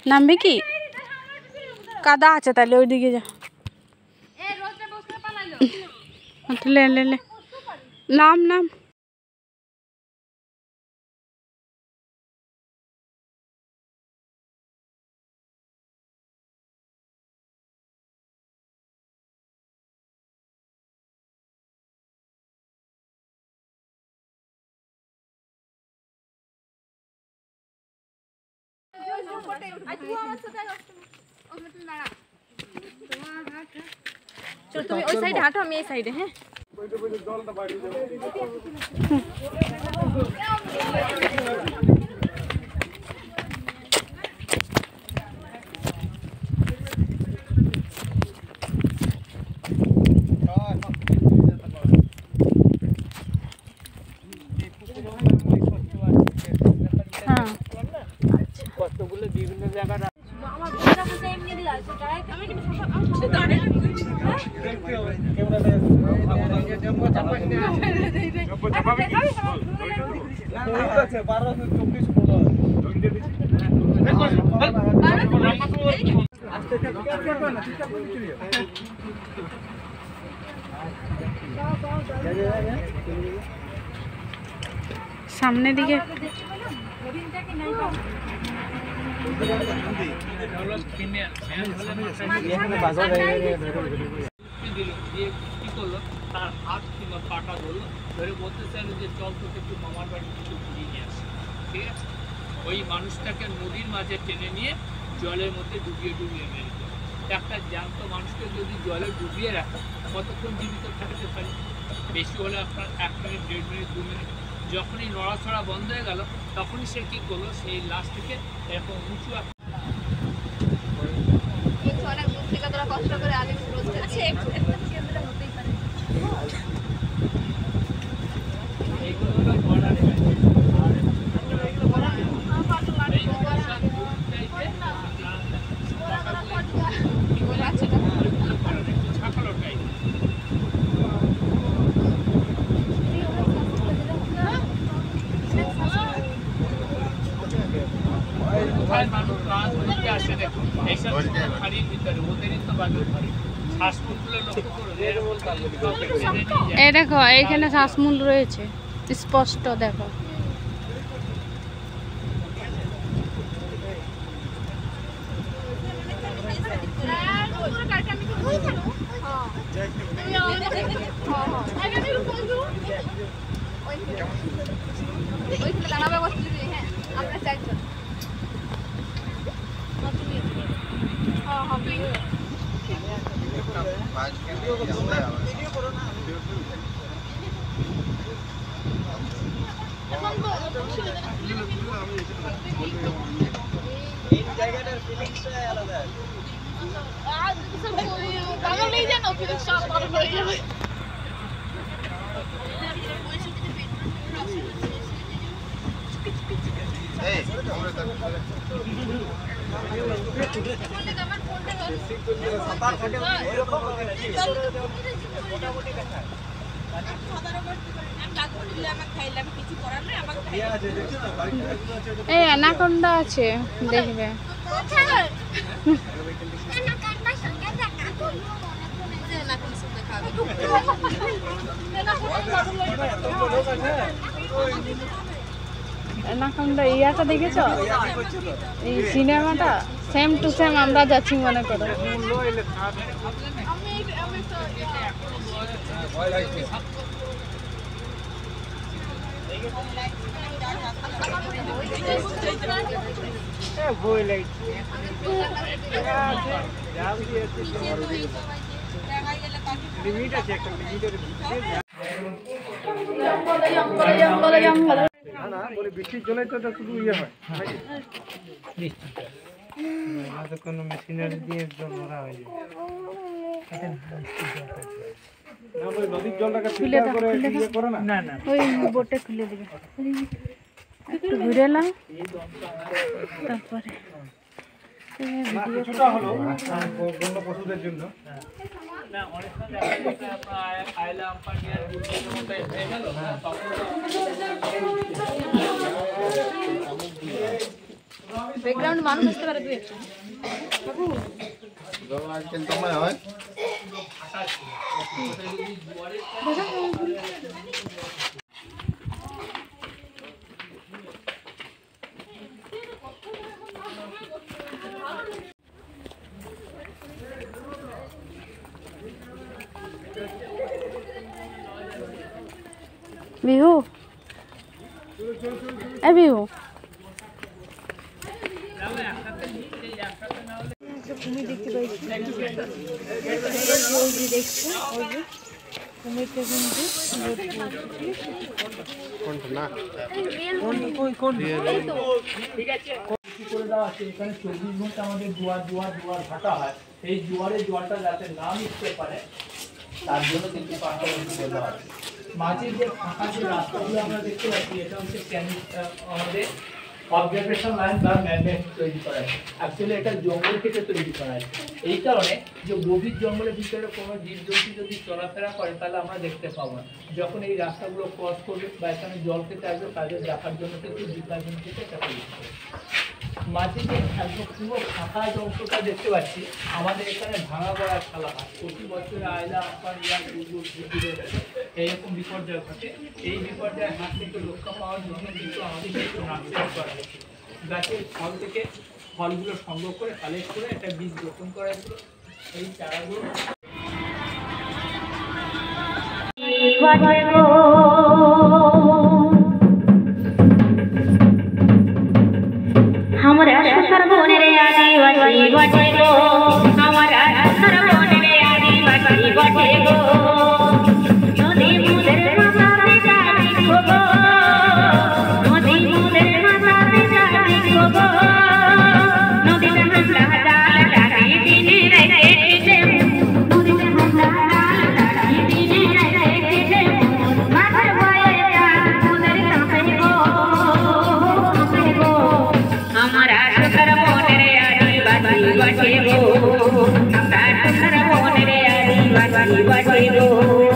নামবে কি কাদা আছে তাহলে ওইদিকে যা লে লে লে নাম নাম চল তুমি ওই সাইডে হাঁটো আমি এই সাইডে হ্যাঁ বিভিন্ন জায়গায় সামনে দিকে তার হাত কিংবা পাটা ধরলো ধরে বলতে চাইলো যে চল তোকে একটু মামার বাড়ি কিছু ঘুরিয়ে নিয়ে আসে ঠিক আছে ওই মানুষটাকে নদীর মাঝে টেনে নিয়ে জলের মধ্যে ডুবিয়ে ডুবিয়ে মেরে দেয় একটা জ্যান্ত মানুষকে যদি জলে ডুবিয়ে রাখে কতক্ষণ জীবিত থাকতে পারে বেশি হলে আপনার 1 মিনিট 1.5 মিনিট 2 মিনিট যখনই নড়াচড়া বন্ধ হয়ে গেল তখনই সে কী করলো সেই লাশ থেকে এরকম উঁচু কষ্ট করে আগে এই দেখো এইখানে শ্বাসমূল রয়েছে স্পষ্ট দেখো এই অ্যানাকোন্ডা আছে, দেখবে। অ্যানাকোন্ডা ইয়াটা দেখেছো, এই সিনেমাটা সেম টু সেম আমরা যাচ্ছি মনে করো। বৃষ্টির জন্য তো শুধু ইয়ে হয় কোনো মেশিনারি দিয়ে ধরা হয়ে যায়। নদীর জলটাকে ফিল্টার করে ইয়ে করে না। না না, ওই বোটে খুলে দিবে, একটু ঘুরে এলাম তারপরে কিছুটা হলো বন্য পশুদের জন্য। ব্যাকগ্রাউন্ড মানুষ আসতে পারে দুই একটা। হয় বিহু, এ বিহু, কুমির দেখতে পাইছি, দেখছে কুমিরটা কিন্তু ঠিক আছে, করে দেওয়া আছে। এখানে 24 ঘন্টা আমাদের জোয়ার ভাটা হয়। এই জোয়ারের জলটা যাতে না মিশতে পারে তার জন্য কিন্তু পাটা দেওয়া আছে। মাঝে যে ফাঁকা যে রাস্তাগুলো আমরা দেখতে পাচ্ছি, এটা হচ্ছে আমাদের অবজারভেশন লাইন বা ম্যানমেড তৈরি করা আছে। অ্যাকচুয়ালি এটা জঙ্গল থেকে তৈরি করা আছে। এই কারণে যে গভীর জঙ্গলের ভিতরে কোনো জীবজন্তু যদি চলাফেরা করে তাহলে আমরা দেখতে পাবো না। যখন এই রাস্তাগুলো ক্রস করবে বা এখানে জল খেতে আসবে তাদের দেখার জন্য কিন্তু ডিপার্টমেন্ট থেকে এটা তৈরি করে। মাঝে যে একদম পুরো ফাঁকা অংশটা দেখতে পাচ্ছি, আমাদের এখানে ভাঙা পড়া খেলা হয়। প্রতি বছর আয়লা আপার এইরকম বিপর্যয় ঘটে। এই বিপর্যয়ের হাত থেকে রক্ষা পাওয়ার জন্য কিন্তু আমাদের কিছু নার্সারি করা হয়েছে। গাছের ফল থেকে ফলগুলো সংগ্রহ করে কালেক্ট করে একটা বীজ রোপণ করা হয়েছিল। এই চারাগুলো हमरा सरबोने रे आदिवासी बटे गो, हमरा सरबोने रे आदिवासी बटे गो, नदी मुदर माता पिता देखो गो, नदी मुदर माता पिता देखो गो, नदी में हमरा डाल डाली दिने रहते नदी में हमरा डाल डाली दिने रहते माथर बोया मुदर काहे गो हमरा सरबोने रे आदिवासी बटे गो, हमरा सरबोने रे आदिवासी बटे गो।